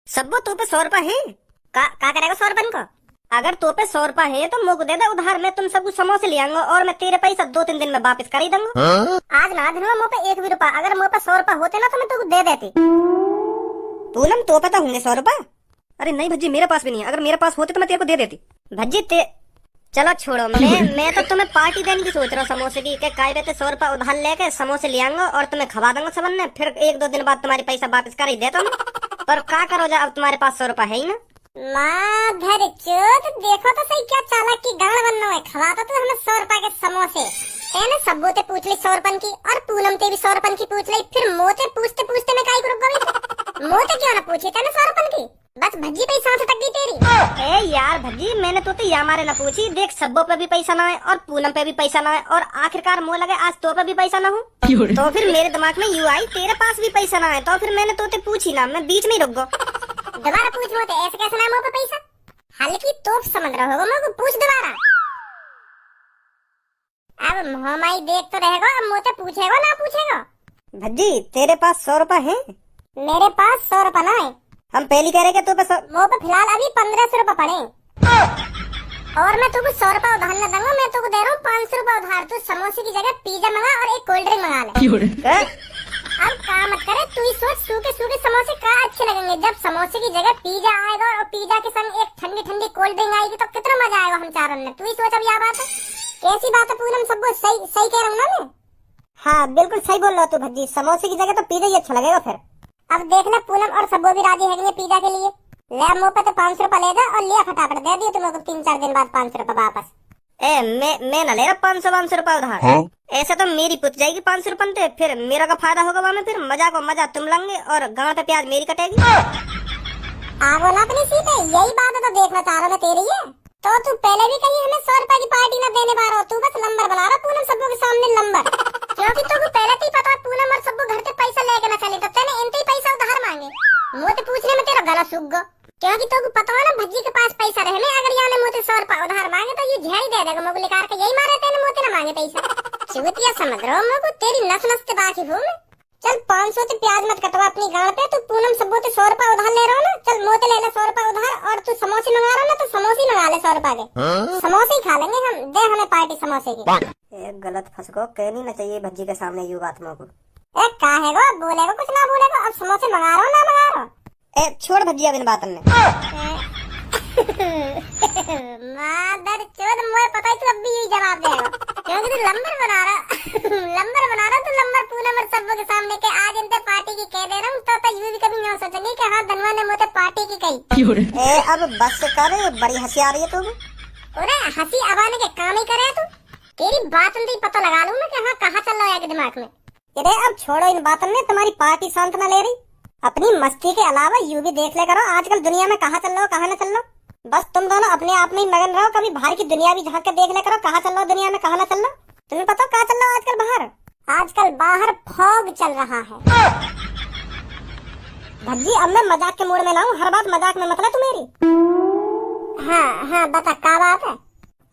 सब्बो तो पे 100 रुपए है। का करेगा 100 रुपए को? अगर तो पे 100 रुपए है तो मुझको दे दे उधार, मैं तुम सबको समोसे ले आऊंगा और मैं तेरे पैसा 2-3 दिन में वापस कर ही दूंगा। आज ना दिन मुँह पे 1 भी रुपया, अगर मुँह पे 100 रुपए होते ना तो मैं तुमको दे देती। पूनम तो पे तो होंगे 100 रुपए। अरे नहीं भज्जी, मेरे पास भी नहीं है, अगर मेरे पास होते तो मैं तेरे को दे देती। भज्जी चलो छोड़ो, मैं तो तुम्हें पार्टी देने की सोच रहा हूँ समोसे की। क्या काय रहते 100 रुपए उधार लेके समोसे ले आऊंगा और तुम्हें खवा दूंगा सबन ने, फिर 1-2 दिन बाद तुम्हारी पैसा वापस कर ही देता हूँ। पर क्या करो जा, अब तुम्हारे पास 100 रुपए है ही ना। माधर चोद, देखो तो सही क्या चालाक की गाड़ बनना है। खवाता तो हमें 100 रुपए के समोसे। तेने सबो ते पूछ ली 100 रुपए की और पूनम ते भी 100 रुपए की पूछ ली, फिर मोते पूछते पूछते मैं काई रुक गई। मोते क्यों ना पूछी तेने 100 रुपए की? बस भज्जी पैसा से तक गई तेरी। ए यार भज्जी, मैंने तो या मारे ना पूछी। देख सब्बो पे भी पैसा ना है और पूनम पे भी पैसा ना है और आखिरकार मुँह लगे आज तो पे भी पैसा ना हो। तो फिर मेरे दिमाग में यू आई तेरे पास भी पैसा ना है, तो फिर मैंने तो पूछी ना, मैं बीच में ही रुक गो। दोबारा पूछ मोते, ऐसे कैसे नामों पे पैसा? हल्की तोप समझ रहा होगा मेरे को, पूछ दोबारा। अब मोहमाई देख तो रहेगा, अब मोते पूछेगा ना पूछेगा। भज्जी तेरे पास 100 रुपए है? मेरे पास 100 रुपए ना है। हम पहली कह रहे कि तू पे मुँह पे फिलहाल अभी 1500 रुपए पड़े और मैं तुमको 100 रुपए उधार न दूंगा। मैं तुमको दे रहा हूँ 500 रुपए उधार। तू समोसे की जगह पिज्जा मंगा और एक कोल्ड ड्रिंक मंगा ले। अब काम मत करे, तू ही सोच सूखे सूखे समोसे का अच्छे लगेंगे। जब समोसे की जगह पिज्जा आएगा और पिज्जा के संग एक ठंडी ठंडी कोल्ड ड्रिंक आएगी तो कितना मजा आएगा हम चारों ने। तू ही सोच। अब यह बात है, कैसी बात है पूनम? सब सही कह रहा हूँ ना मैं? हाँ बिल्कुल सही बोल रहा तू भज्जी, समोसे की जगह तो पिज्जा ही अच्छा लगेगा। फिर अब देखना पूनम और सबो भी राजी है पिज्जा के लिए। ले मुँह पे तो 500 रुपए ले जा और लिया फटाफट दे दियो तुम्हें 3-4 दिन बाद 500 रुपए वापस। मैं न ले रहा 500 रुपए उधार। ऐसा तो मेरी पुत जाएगी 500 रुपए, फिर मेरा का फायदा होगा वहाँ में। फिर मजा को मजा तुम लेंगे और गाँव पे प्याज मेरी कटेगी। आगो ना अपनी सीट है, यही बात है तो देखना चाह रहा मैं तेरी है। तो तू पहले भी कही हमें 100 रुपए की पार्टी न देने पा रहा, तू बस नंबर बना रहा पूनम सबो के सामने नंबर। क्योंकि तुमको पहले ही पता है पूनम और सबो घर से पैसा लेके न चले, तो तेने इनसे ही पैसा उधार मांगे। मुझे पूछने में तेरा गला सूख गो, क्योंकि तुमको पता है ना भज्जी के पास पैसा रहे में, अगर यहाँ ने मुझे 100 रुपए उधार मांगे तो ये झेल दे देगा। मुझे लिखा के यही मारे तेने मुझे न मांगे पैसा। चुतिया समझ रहा हूँ मुझको, तेरी नस नस से बाकी हूँ मैं। चल 500 से प्याज मत कटवा अपनी गाड़ पे। तू पूनम सबो से 100 रुपए उधार ले रहा हो ना, चल मोते ले ले 100 रुपए उधार। और तू समोसे मंगा रहा ना तो समोसे मंगा ले 100 रुपए के। समोसे ही खा लेंगे हम, दे हमें पार्टी समोसे की। एक गलत फंस गो, कहनी ना चाहिए भज्जी के सामने यू बात मुझको। ए काहेगो बोलेगो कुछ ना बोलेगो, अब समोसे मंगा रहा हो ना मंगा रहा हो। ए छोड़ भज्जी अब इन बातों में। मादर चोद, मुझे पता है तू अब भी यही जवाब देगा, क्योंकि तू लंबर बना रहा तू लंबर पूनम और सबो के सामने के आज इनते पार्टी की कह दे रहा हूँ। तो ये भी कभी नहीं सोचेंगे कि हाँ धनवा ने मुझे पार्टी की कही। ए अब बस कर, बड़ी हंसी आ रही है तुम। अरे हंसी आवाने के काम ही करे तू। तेरी बात नहीं पता लगा लूँ मैं कि हाँ कहाँ चल रहा है दिमाग में। अरे अब छोड़ो इन बातों में, तुम्हारी पार्टी शांत न ले रही। अपनी मस्ती के अलावा यू भी देख ले करो आजकल दुनिया में कहाँ चल रहा हो कहाँ न चल रहा। बस तुम दोनों अपने आप में ही मगन रहो, कभी बाहर की दुनिया भी झांक के देख ले करो कहाँ चल रहा हो दुनिया में कहाँ न चल रहा। तुम्हें पता कहाँ चल रहा हो आजकल बाहर? आजकल बाहर फॉग चल रहा है। भज्जी अब मैं मजाक के मूड में ना हूँ, हर बात मजाक में मतलब तू मेरी। हाँ बता क्या बात है?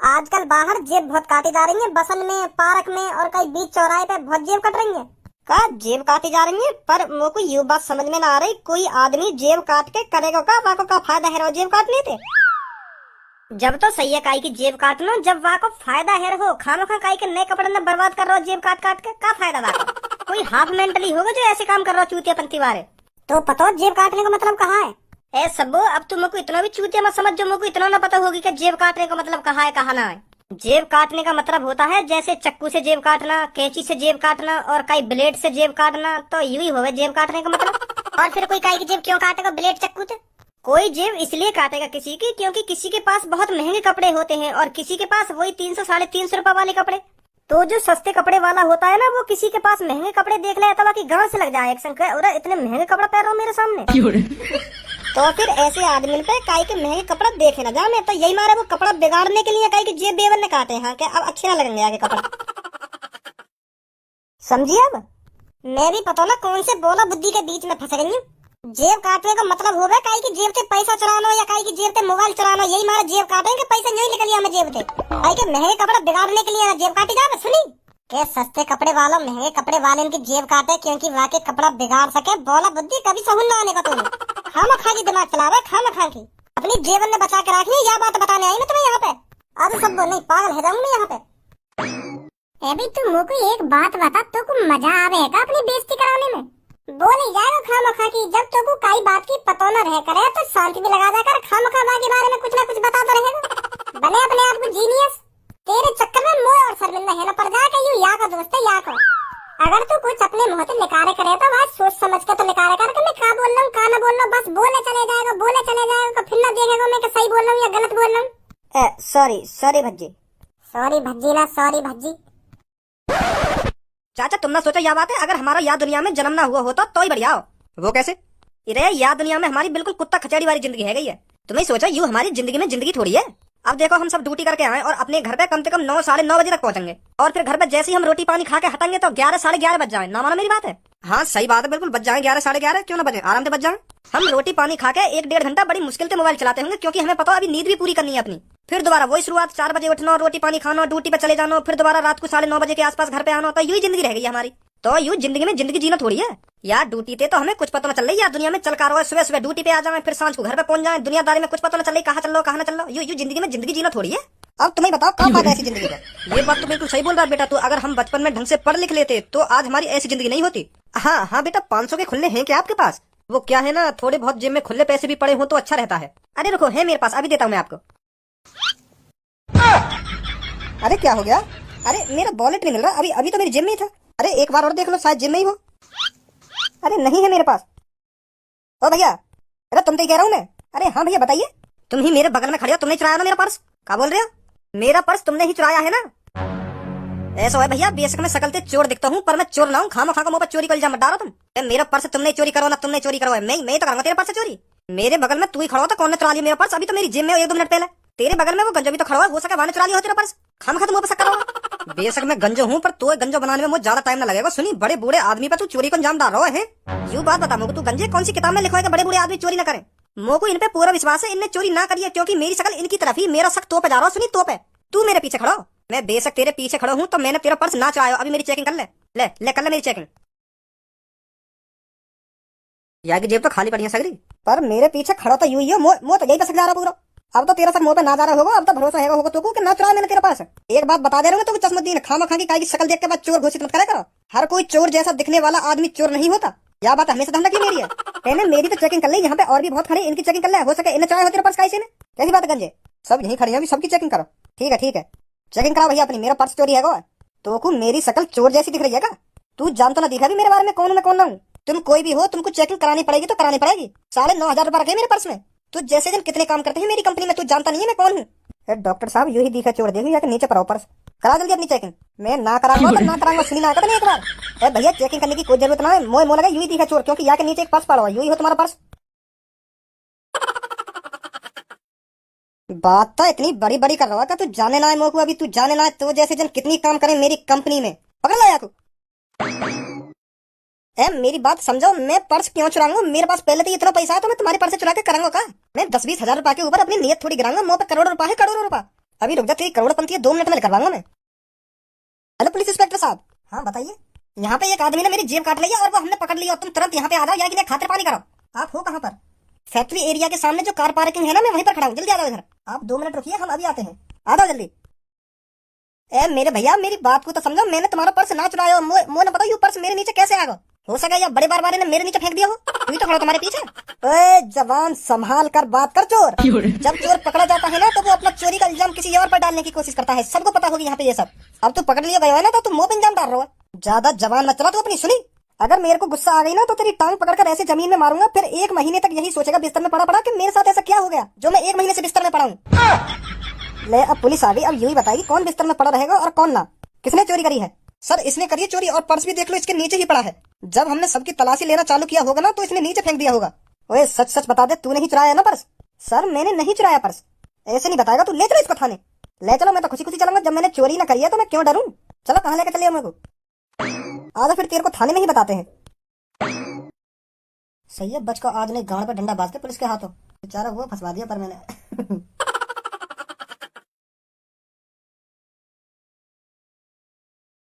आजकल बाहर जेब बहुत काटी जा रही है, बसन में, पार्क में और कई बीच चौराहे पे बहुत जेब कट रही है। का जेब काटी जा रही है? पर मुझको ये बात समझ में ना आ रही, कोई आदमी जेब काट के करेगा का? वाको का फायदा है रो जेब काटने थे? जब तो सही है काई की जेब काटना, जब वाको फायदा है हो खामखा काई के नए कपड़े न बर्बाद कर रहा हो जेब काट काट के, का फायदा वाको? कोई हाफ मेंटली होगा जो ऐसे काम कर रहा हो चूतियापंती वाले। तो पता जेब काटने का मतलब कहाँ है? ए सबो अब तुम मुझको इतना भी चूतिया मत समझ जो मुझको इतना ना पता होगी कि जेब काटने का मतलब कहाँ है कहाँ ना है। जेब काटने का मतलब होता है जैसे चक्कू से जेब काटना, कैंची से जेब काटना और कई ब्लेड से जेब काटना, तो यू ही होगा जेब काटने का मतलब। और फिर कोई काई की जेब क्यों काटेगा ब्लेड चक्कू से? कोई जेब इसलिए काटेगा किसी की क्योंकि किसी के पास बहुत महंगे कपड़े होते हैं और किसी के पास वही 300-350 रुपए वाले कपड़े। तो जो सस्ते कपड़े वाला होता है ना वो किसी के पास महंगे कपड़े देख ले तो बाकी गांव से लग जाए एक संख्या, और इतने महंगे कपड़ा पहन रहा हूँ मेरे सामने। तो फिर ऐसे आदमी पे काई के महंगे कपड़ा देखे ना जाओ। मैं तो यही मारा वो कपड़ा बिगाड़ने के लिए काई की जेब बेवन ने काटे हैं कि अब अच्छे ना लगेंगे आगे कपड़ा। समझिए अब मैं भी पता ना कौन से बोला बुद्धि के बीच में फंस गई हूँ। जेब काटने का मतलब होगा काई की जेब से पैसा चुराना या काई की जेब से मोबाइल चुराना, यही मारा जेब काटेंगे पैसा नहीं निकल गया मैं जेब से। काई के महंगे कपड़ा बिगाड़ने के लिए जेब काटी जाए। सुनी के सस्ते कपड़े वालों महंगे कपड़े वाले इनकी जेब काटे क्योंकि वाके कपड़ा बिगाड़ सके। बोला बुद्धि कभी सहूल ना आने का तुम्हें। खामा खा की दिमाग चला रहा है, खामा खा की अपनी जेवन में बचा के रखनी, यह बात बताने आई ना तुम्हें यहाँ पे। आज सब बोल नहीं, पागल है जाऊंगी मैं यहाँ पे। अभी तू मुझको एक बात बता, तो को मजा आवेगा अपनी बेइज्जती कराने में? बोल ही जाएगा खामा खा की, जब तो को कई बात की पता न रह करे तो शांति भी लगा जाकर खामा खा के बारे में कुछ ना कुछ बताता रहेगा। बने अपने आप को जीनियस, तेरे चक्कर में मोह और शर्मिंदा है ना पड़ जाएगा। यू या का दोस्त है या का। अगर तू कुछ अपने मुंह से निकारे करे तो बात सोच समझ के तो निकारे कर, मैं क्या बोल रहा हूँ क्या ना बोल रहा हूँ, बस बोले चले जाएगा फिर ना देखेगा मैं सही बोल रहा हूँ या गलत बोल रहा हूँ। सॉरी भज्जी। सॉरी भज्जी ना, सॉरी भज्जी। चाचा तुम ना सोचो यह बात है, अगर हमारा यहाँ दुनिया में जन्म ना हुआ होता तो ही बढ़िया हो। वो कैसे? इधर यहाँ दुनिया में हमारी बिल्कुल कुत्ता खचड़ी वाली जिंदगी है गई है। तुम्हें सोचा यूं हमारी जिंदगी में जिंदगी थोड़ी है। अब देखो हम सब ड्यूटी करके आए और अपने घर पे कम से कम 9 साढ़े 9 बजे तक पहुंचेंगे, और फिर घर पे जैसे ही हम रोटी पानी खा के हटेंगे तो 11 साढ़े 11 बज जाए। ना मानो मेरी बात है? हाँ सही बात है, बिल्कुल बज जाए 11 साढ़े 11, क्यों ना बजे, आराम से बज जाए। हम रोटी पानी खा के 1 डेढ़ घंटा बड़ी मुश्किल से मोबाइल चलाते होंगे, क्योंकि हमें पता है अभी नींद भी पूरी करनी है अपनी। फिर दोबारा वही शुरुआत, 4 बजे उठना, रोटी पानी खाना, ड्यूटी पे चले जाना, फिर दोबारा रात को 9:30 बजे के आसपास घर पे आना। तो यूं ही जिंदगी रह गई हमारी। तो यूं जिंदगी में जिंदगी जीना थोड़ी है यार। ड्यूटी थे तो हमें कुछ पता न चल रही यार, दुनिया में चल कर सुबह सुबह ड्यूटी पे आ जाए, फिर सांझ को घर पे पहुंच जाए, दुनियादारी में कुछ पता न चल रही, कहाँ चल लो कहाँ न चल लो। यूं जिंदगी में जिंदगी जीना थोड़ी है। अब तुम्हें बताओ क्या फायदा ऐसी जिंदगी का? ये बात तो बिल्कुल सही बोल रहा है बेटा तू। अगर हम बचपन में ढंग से पढ़ लिख लेते तो आज हमारी ऐसी जिंदगी नहीं होती। हाँ बेटा, 500 के खुले हैं क्या आपके पास? वो क्या है ना, थोड़े बहुत जेब में खुले पैसे भी पड़े हो तो अच्छा रहता है। अरे रुको, है मेरे पास, अभी देता हूँ मैं आपको। अरे क्या हो गया? अरे मेरा वॉलेट नहीं मिल रहा, अभी तो मेरी जेब में ही था। अरे एक बार और देख लो, शायद जेब में ही हो। अरे नहीं है मेरे पास। ओ भैया, अरे तुम तो ही कह रहा हूँ मैं। अरे हाँ भैया बताइए। तुम ही मेरे बगल में खड़े हो, तुमने चुराया ना मेरा पर्स? क्या बोल रहे हो? मेरा पर्स तुमने ही चुराया है ना? ऐसा है भैया, बेशक मैं शकल से चोर दिखता हूँ पर मैं चोर ना हूँ। खामा खा मुंह पर चोरी का इल्जाम मत डालो तुम। मेरा पर्स तुमने चोरी करो ना तुमने चोरी करो, मैं तो करूंगा तेरे पर्स चोरी। मेरे बगल में तू ही खड़ा हो तो कौन ने चुरा लिया मेरा पर्स? अभी तो मेरी जेब में 1-2 मिनट पहले। तेरे बगल में वो गंजो भी तो खड़ा हो सके वहां चुरा लिया हो तेरा पर्स। खाम खा तुम मुंह पर शक करो। बेशक मैं गंजो हूँ पर तो गंजो बनाने में मुझे ज्यादा टाइम न लगेगा। सुनी, बड़े बूढ़े आदमी पर तू चोरी को अंजाम डाल रहा है। यूं बात बता मुझे, तू गंजे कौन सी किताब में लिखा है कि बड़े बूढ़े आदमी चोरी न करें? मोह को इन पे पूरा विश्वास है, इनने चोरी ना करी है, क्योंकि मेरी शकल इनकी तरफ ही, मेरा शक तो पे जा रहा हो। सुनी, तो पे तू मेरे पीछे खड़ा हो, मैं बेशक तेरे पीछे खड़ा हूँ तो मैंने तेरा पर्स ना चुराया। अभी मेरी चेकिंग कर ले कर ले मेरी चेकिंग। यार की जेब तो खाली पड़ी है सगरी, पर मेरे पीछे खड़ा तो यूं ही हो। मुंह तो यही पे शक जा रहा पूरा। अब तो तेरा शक मुंह पे ना जा रहा होगा, अब तो भरोसा होगा तो कि ना चुराया मैंने तेरा पर्स। एक बात बता दे रहा हूँ तो चश्मदीन खामा खा की शक्ल देख के बाद चोर घोषित मत करे करो। हर कोई चोर जैसा दिखने वाला आदमी चोर नहीं होता। यह बात हमेशा ध्यान रखिए मेरी है। मैंने मेरी तो चेकिंग कर ली, यहाँ पे और भी बहुत खड़े, इनकी चेकिंग कर ले। हो सके इन्हें चुराया हो तेरा पर्स कैसे ने? कैसी बात है गंजे? सब यही खड़े हैं, अभी सबकी चेकिंग करो। ठीक है चेकिंग कराओ भैया अपनी। मेरा पर्स चोरी है गो तो को मेरी शक्ल चोर जैसी दिख रही है क्या? तू जान तो ना दिखा भी मेरे बारे में कौन हूं मैं कौन ना हूँ। तुम कोई भी हो, तुमको चेकिंग करानी पड़ेगी तो करानी पड़ेगी। 9,500 रुपए रखे मेरे पर्स में। तू जैसे जन कितने काम करते हैं मेरी कंपनी में, तू जानता नहीं है मैं कौन हूँ। डॉक्टर साहब यू ही दिखा चोर, देखो या नीचे पड़ाओ पर्स। करा जल्दी अपनी चेकिंग। मैं ना कराऊंगा तो ना कराऊंगा, सुनी ना कर एक बार। भैया चेकिंग करने की कोई जरूरत ना है, मोह लगा यू ही दिखा चोर, क्योंकि यहाँ के नीचे एक पर्स पड़ा हुआ, यू ही हो तुम्हारा पर्स। बात तो इतनी बड़ी बड़ी कर रहा है, तू जाने ना है मोह को। अभी तू जाने ना है तो जैसे जन कितनी काम करे मेरी कंपनी में। पकड़ ला याकू। मेरी बात समझो, मैं पर्स क्यों चुराऊंगा? मेरे पास पहले तो इतना पैसा है तो मैं तुम्हारे पर्स से चुरा के कराऊंगा का? मैं 10-20 हजार रुपए के ऊपर अपनी नीयत थोड़ी गिराऊंगा। मुंह पे करोड़ों रुपए है, करोड़ों रुपए। अभी रुक जा, तेरी करोड़पंती 2 मिनट में करवाऊंगा मैं। हेलो पुलिस इंस्पेक्टर साहब। हाँ बताइए। यहाँ पे एक आदमी ने मेरी जेब काट ली है और वो हमने पकड़ लिया। तुम तुरंत यहाँ पे आ जाओ, या कि खातिर पानी करो। आप हो कहाँ पर? फैक्ट्री एरिया के सामने जो कार पार्किंग है ना, मैं वहीं पर खड़ा हूँ। जल्दी आ जाओ इधर। आप 2 मिनट रुकिए, हम अभी आते हैं। आ जाओ जल्दी। मेरे भैया मेरी बात को तो समझो, मैंने तुम्हारा पर्स ना चुराया। मुझे न पता यू पर्स मेरे नीचे कैसे आ गया। हो सके या बड़े बार ने मेरे नीचे फेंक दिया हो। तू तो खड़ा तुम्हारे पीछे। ओए जवान संभाल कर बात कर चोर। जब चोर पकड़ा जाता है ना तो वो अपना चोरी का इल्जाम किसी और पर डालने की कोशिश करता है। सबको पता होगी यहाँ पे ये सब। अब तू पकड़ लिया गया है ना तो तुम मुंह पे इल्जाम डाल रहा हो। ज्यादा जवान मत चला तू अपनी। सुनी, अगर मेरे को गुस्सा आ गई ना तो तेरी टांग पकड़कर ऐसे जमीन में मारूंगा, फिर 1 महीने तक यही सोचेगा बिस्तर में पड़ा कि मेरे साथ ऐसा क्या हो गया जो मैं 1 महीने से बिस्तर में पड़ा हूँ। ले अब पुलिस आ गई, अब यू ही बताएगी कौन बिस्तर में पड़ा रहेगा और कौन ना। किसने चोरी करी है? सर इसने करी चोरी, और पर्स भी देख लो इसके नीचे ही पड़ा है। जब हमने सबकी तलाशी लेना चालू किया होगा ना तो इसने नीचे फेंक दिया होगा। ओए सच सच बता दे, तूने ही चुराया ना पर्स? सर मैंने नहीं चुराया पर्स। ऐसे नहीं बताएगा तू। ले चलो इसको थाने। ले चलो, मैं तो खुशी खुशी चलूंगा। जब मैंने चोरी ना करी है तो मैं क्यों डरूं। चलो कहाँ लेकर चलिए मेरे को। आजा फिर तेरे को थाने में ही बताते हैं। सही है, बच को आज ने गांड पे डंडा बाज के पुलिस के हाथों। बेचारा वो फंसवा दिया पर मैंने।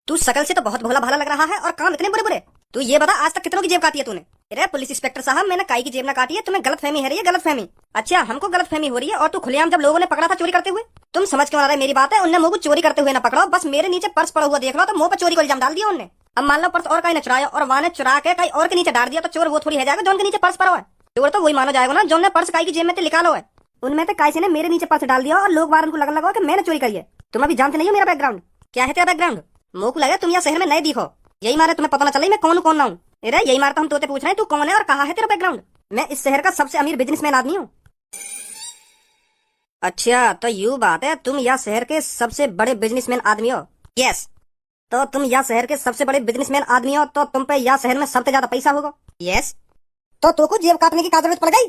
तू शकल से तो बहुत भोला भाला लग रहा है और काम इतने बुरे बुरे। तू ये बता आज तक कितनों की जेब काटी है तूने? अरे पुलिस इंस्पेक्टर साहब, मैंने काई की जेब ना काटी है, तुम्हें गलत फहमी है रही है, गलत फहमी। अच्छा, हमको गलत फहमी हो रही है, और तू खुलेआम जब लोगों ने पकड़ा था चोरी करते हुए, तुम समझ क्यों आ रहा है मेरी बात है? उनने मुंह को चोरी करते हुए ना पकड़ो, बस मेरे नीचे पर्स पड़ा हुआ देख लो तो मुंह पर चोरी को इल्जाम डाल दिया उनने। अब मान लो पर्स और कहीं ने चुराया और वहां ने चुरा के कहीं और के नीचे डाल दिया, तो चोर वो थोड़ी है जाएगा जो उनके नीचे पर्स पड़ा हुआ है। चोर तो वही मानो जाएगा ना जो ने पर्स काई की जेब में से निकालो है। उनमें तो काई ने मेरे नीचे पर्स डाल दिया और लोग बाहर उनको लगने लगा कि मैंने चोरी करी है। तुम अभी जानते नहीं हो मेरा बैकग्राउंड क्या है। तेरा बैकग्राउंड मुंह को लगे तुम यहाँ शहर में नए दिखो, यही मारे तुम्हें पता ना चले मैं कौन कौन ना हूँ। अरे यही मारे तो हम तोते पूछ रहे हैं तू कौन है और कहाँ है तेरा बैकग्राउंड। मैं इस शहर का सबसे अमीर बिजनेसमैन आदमी हूँ। अच्छा, तो यू बात है, तुम यह शहर के सबसे बड़े बिजनेसमैन आदमी हो। यस, तो तुम यह शहर के सबसे बड़े बिजनेसमैन आदमी हो, तो तुम पे यह शहर में सबसे ज्यादा पैसा होगा। यस, तो तुमको जेब काटने की क्या जरूरत पड़ गई?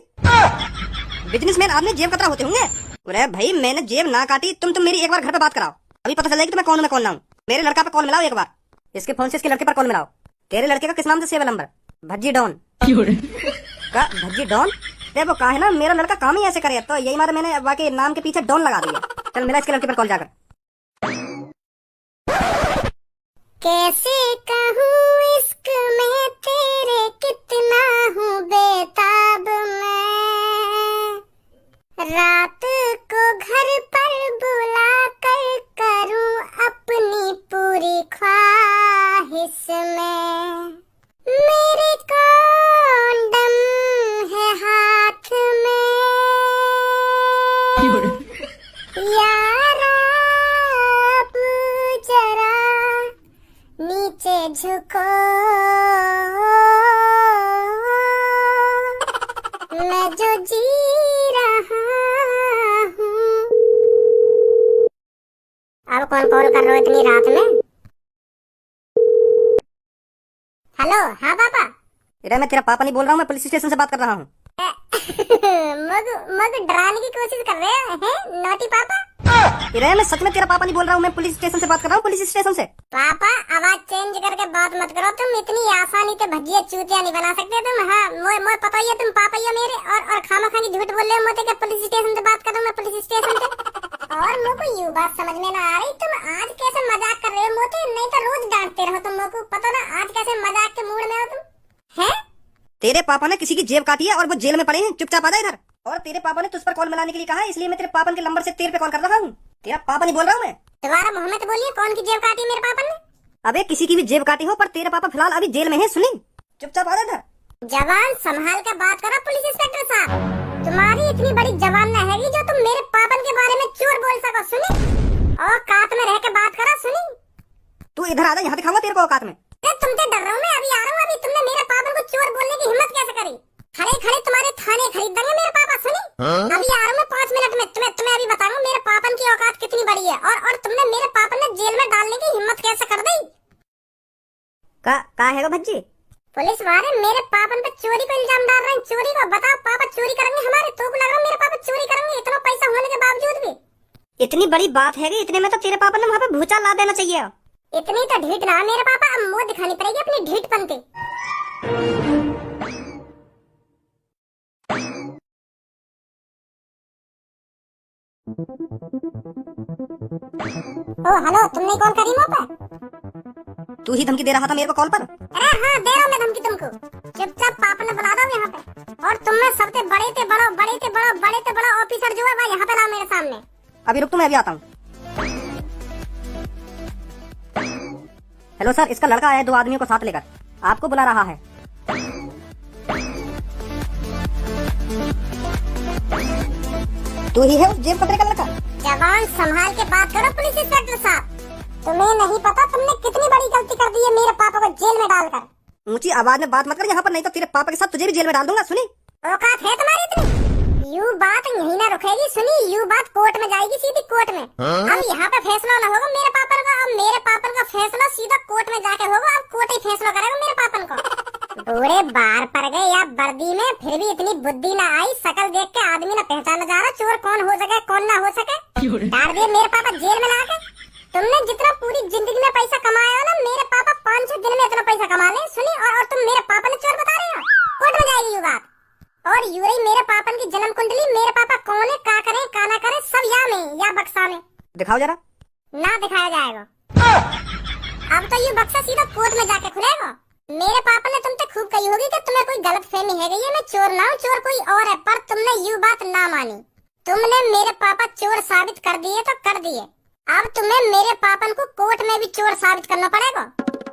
बिजनेसमैन आदमी जेब कतरा होते होंगे। अरे भाई, मैंने जेब ना काटी, तुम मेरी एक बार घर पे बात कराओ, अभी पता चल जाएगी तुम्हें कौन मैं कौन ना हूँ। मेरे लड़का पे कॉल मिलाओ एक बार, इसके फोन से इसके लड़के पर कॉल मिलाओ। तेरे लड़के का किस नाम से सेव नंबर? भज्जी डॉन का भज्जी डॉन? वो कहा है ना मेरा लड़का काम ही ऐसे करे, तो यही मारे मैंने बाकी नाम के पीछे डॉन लगा दिया। चल मिला इसके लड़के पर कॉल जाकर। कैसे कहूँ इश्क में तेरे कितना हूँ बेताब मैं, रात को घर पर बुला कर करूँ अपनी पूरी ख्वाहिश में। मेरे कॉन्डम है हाथ में, यारा अब जरा नीचे झुको, मैं जो जी रहा हूँ। अब कौन कॉल कर रहे हो इतनी रात में? हेलो, हाँ पापा। अरे मैं तेरा पापा नहीं बोल रहा हूँ, मैं पुलिस स्टेशन से बात कर रहा हूँ। मग डराने की कोशिश कर रहे हैं नोटी पापा। अरे मैं सच में तेरा पापा नहीं बोल रहा हूँ, मैं पुलिस स्टेशन से बात कर रहा हूँ, पुलिस स्टेशन से। पापा आवाज चेंज करके बात मत करो, तुम इतनी आसानी से भजिया चूतिया नहीं बना सकते तुम। हाँ मोए पता ही है तुम पापा ही हो मेरे, और खामा की झूठ बोल रहे हो मोते के पुलिस स्टेशन से बात कर रहा हूँ मैं, पुलिस स्टेशन से। और मुझको यूँ बात समझ में ना आ रही, तुम आज कैसे मजाक कर रहे हो मोते? नहीं तो रोज डांटते रहो तुम मुझको, पता ना आज कैसे मजाक के मूड में हो तुम। हैं? तेरे पापा ने किसी की जेब काटी है और वो जेल में पड़े हैं, चुपचाप आ जा इधर। और तेरे पापा ने तुझ पर कॉल मिलाने के लिए कहा है, इसलिए मैं तेरे पापा के नंबर से तेरे पे कॉल कर रहा हूँ। तेरा पापा नहीं बोल रहा हूँ मैं। दोबारा मोहम्मद बोलिए, कौन की जेब काटी मेरे पापा ने? अबे किसी की भी जेब काटी हो, पर तेरे पापा फिलहाल अभी जेल में है। सुनी, चुपचाप आ जा इधर। जवान संभाल कर बात करो पुलिस इंस्पेक्टर साहब, तुम्हारी इतनी बड़ी जवान न हैगी जो तुम मेरे पापन के बारे में चोर बोल सको। सुनी, और कात में रह के बात करो। सुनी, तू इधर आ जा, यहाँ दिखाऊंगा तेरे को औकात में। तुमसे डर रहा हूँ मैं, अभी आ रहा हूँ। अभी तुमने मेरे पापन को चोर बोलने की हिम्मत कैसे करी? खड़े खड़े तुम्हारे थाने खरीद देंगे मेरे पापा। सुनी, अभी आ रहा हूँ मैं 5 मिनट में, तुम्हें अभी बताऊंगा मेरे पापन की औकात कितनी बड़ी है, और तुमने मेरे पापन ने जेल में डालने की हिम्मत कैसे कर दी? का है भज्जी? पुलिस वाले मेरे पापन पे चोरी को इल्जाम डाल रहे हैं। चोरी को बताओ, पापा चोरी करेंगे हमारे? तो लग रहा है मेरे पापा चोरी करेंगे इतना पैसा होने के बावजूद भी? इतनी बड़ी बात है कि इतने में तो तेरे पापा ने वहाँ पे भूचा ला देना चाहिए। इतनी तो ढीठ ना मेरे पापा, अब मुंह दिखानी पड़ेगी अपनी ढीठपंती। ओ हेलो, तुमने कॉल करी मुझ पे? तू ही धमकी दे रहा था मेरे को कॉल पर? अरे हाँ, दे रहा हूँ मैं धमकी तुमको। चुपचाप पापा ने बुला दो यहाँ पे, और तुम में सबसे बड़े से बड़ा ऑफिसर जो है वह यहाँ पे लाओ मेरे सामने। अभी रुक, तो मैं अभी आता हूँ। हेलो सर, इसका लड़का है 2 आदमियों को साथ लेकर, आपको बुला रहा है। तू ही है उस जेब कतरे का लड़का? जवान संभाल के बात करो पुलिस इंस्पेक्टर साहब, तुम्हें नहीं पता तुमने कितनी बड़ी गलती कर दी है मेरे पापा को जेल में डालकर। ऊंची आवाज में बात मत कर यहाँ पर, नहीं तो तेरे पापा के साथ तुझे भी जेल में डाल दूंगा। सुनी, औकात है तुम्हारी इतनी? यू बात यहीं ना रुकेगी। सुनी, यू बात कोर्ट में जाएगी, सीधी कोर्ट में। अब यहाँ पे फैसला ना होगा मेरे पापा का, अब मेरे पापा का फैसला सीधा कोर्ट में जाके होगा। अब कोर्ट ही फैसला करेगा मेरे पापा को। बूढ़े बाहर पड़ गए या वर्दी में, फिर भी इतनी बुद्धि ना आई। शकल देख के आदमी ना पहचाना जा रहा चोर कौन हो सके कौन ना हो सके। डाल दिए मेरे पापा जेल में लाके। तुमने जितना पूरी जिंदगी में पैसा कमाया हो ना, मेरे पापा 5-6 दिन में इतना पैसा कमा ले। सुनी, और तुम मेरे पापा ने चोर बता रहे हो? कोर्ट में जाएगी ये बात। और यूं मेरे पापा की जन्म कुंडली, मेरे पापा कौन है, का करे का ना करे, सब या में या बक्सा में। दिखाओ जरा। ना दिखाया जाएगा। अब तो ये बक्सा सीधा कोर्ट में जाके खुलेगा। मेरे पापा ने तुमसे खूब कही होगी कि तुम्हें कोई गलतफहमी है गई है, मैं चोर ना हूँ, चोर कोई और है। पर तुमने यूं बात ना मानी। तुमने मेरे पापा चोर साबित कर दिए तो कर दिए, अब तुम्हें मेरे पापन को कोर्ट में भी चोर साबित करना पड़ेगा।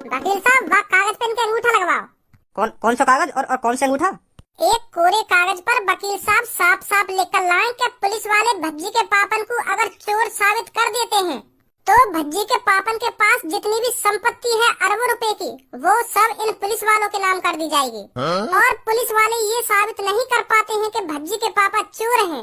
वकील साहब, वह कागज पेन के अंगूठा लगवाओ। कौन सा कागज और कौन सा अंगूठा? एक कोरे कागज पर वकील साहब साफ साफ लिखकर लाएं कि पुलिस वाले भज्जी के पापन को अगर चोर साबित कर देते हैं तो भज्जी के पापन के पास जितनी भी संपत्ति है अरबों रुपए की, वो सब इन पुलिस वालों के नाम कर दी जाएगी। और पुलिस वाले ये साबित नहीं कर पाते हैं कि भज्जी के पापा चोर हैं,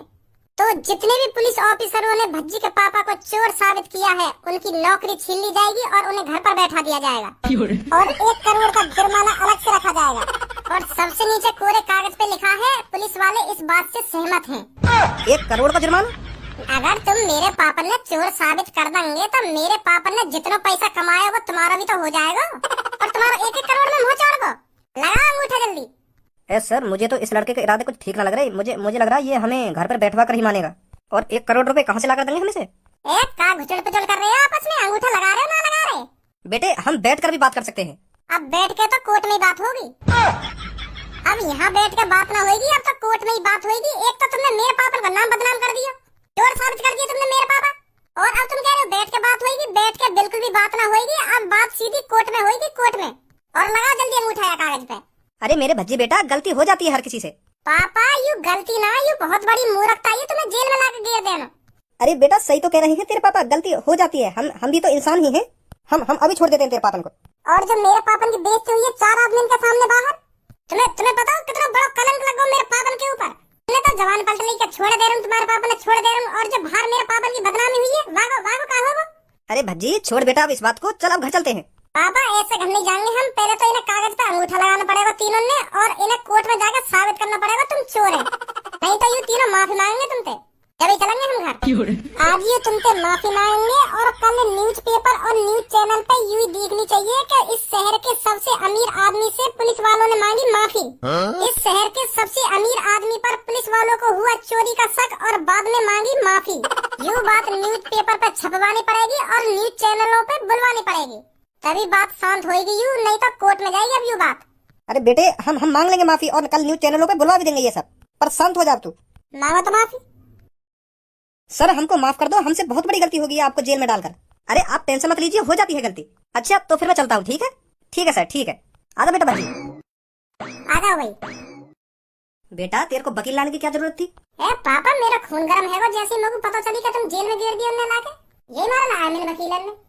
तो जितने भी पुलिस ऑफिसरों ने भज्जी के पापा को चोर साबित किया है उनकी नौकरी छीन ली जाएगी और उन्हें घर पर बैठा दिया जाएगा और 1 करोड़ का जुर्माना अलग से रखा जाएगा। और सबसे नीचे कोरे कागज पे लिखा है, पुलिस वाले इस बात से सहमत हैं। 1 करोड़ का जुर्माना? अगर तुम मेरे पापा ने चोर साबित कर देंगे तो मेरे पापा ने जितना पैसा कमाया वो तुम्हारा भी तो हो जाएगा और तुम्हारा 1-1 करोड़ में मुँह चोर को लगा अंगूठा जल्दी। सर, मुझे तो इस लड़के के इरादे कुछ ठीक ना लग रहे। मुझे लग रहा है ये हमें घर पर बैठवा कर ही मानेगा। और 1 करोड़ रुपए कहाँ से ला कर देंगे हमें से? एक का घुचड़ पिचड़ कर रहे हो आपस में, अंगूठा लगा रहे हो ना लगा रहे? बेटे, हम बैठ कर भी बात कर सकते हैं। अब बैठ के तो कोर्ट में ही बात होगी। अब यहाँ बैठ के बात ना होगी, अब तो कोर्ट में ही बात होगी। एक तो तुमने मेरे पापा का नाम बदनाम कर दिया, चोर साबित कर दिया तुमने मेरे पापा, और अब तुम कह रहे हो बैठ के बात होगी। बैठ के बिल्कुल भी बात ना होगी, अब बात सीधी कोर्ट में होगी, कोर्ट में। और लगा जल्दी अंगूठा या कागज पे। अरे मेरे भज्जी बेटा, गलती हो जाती है हर किसी से। पापा, यू गलती ना, यू बहुत बड़ी मूर्खता है, तुम्हें जेल में लाकर गिर देना। अरे बेटा, सही तो कह रहे हैं तेरे पापा, गलती हो जाती है। हम भी तो इंसान ही हैं। हम अभी छोड़ देते हैं तेरे पापन को। और जो मेरे पापन की बेइज्जती हुई है 4 आदमी के सामने बाहर, तुम्हें बताओ कितना बड़ा कलंक लगा मेरे पापन के ऊपर। तुमने तो जवान पलट ली, क्या छोड़ दे रहा हूँ तुम्हारे पापा ने, छोड़ दे रहा हूँ। और जो बाहर मेरे पापन की बदनामी हुई है, वागो का होगा। अरे भज्जी, छोड़ बेटा अब इस बात को, चल अब घर चलते हैं। पापा, ऐसे घर नहीं जाएंगे हम। पहले तो इन्हें कागज पे अंगूठा लगाना पड़ेगा तीनों ने, और इन्हें कोर्ट में जाकर साबित करना पड़ेगा तुम चोर है, नहीं तो ये तीनों माफी मांगेंगे तुमसे। तभी चलेंगे हम घर। आज ये तुमसे माफी मांगेंगे और कल न्यूज़पेपर और न्यूज चैनल पे यूं देखनी चाहिए कि इस शहर के सबसे अमीर आदमी से पुलिस वालों ने मांगी माफी। इस शहर के सबसे अमीर आदमी पर पुलिस वालों को हुआ चोरी का शक और बाद में मांगी माफी। यूं बात न्यूज़पेपर पे छपवानी पड़ेगी और न्यूज चैनलों पे बुलवानी पड़ेगी, तभी बात शांत होगी। यूं नहीं तो कोर्ट में जाएगी अब यूं बात। अरे बेटे, हम मांग लेंगे माफी और कल न्यूज चैनलों पे बुलवा भी देंगे ये सब, पर शांत हो जा तू। मांगो तो माफी। सर, हमको माफ कर दो, हमसे बहुत बड़ी गलती हो गई है आपको जेल में डालकर। अरे आप टेंशन मत लीजिए, हो जाती है गलती। अच्छा, तो फिर मैं चलता हूँ। ठीक है? ठीक है सर, ठीक है। आजा बेटा भाजी। आ जाओ भाई। बेटा, तेरे को वकील लाने की क्या जरूरत थी? पापा, मेरा खून गर्म है, जैसे मेरे को पता चली कि तुम जेल में गिर दिया उन्हें लाके, ये मारा ना मैंने वकील ने।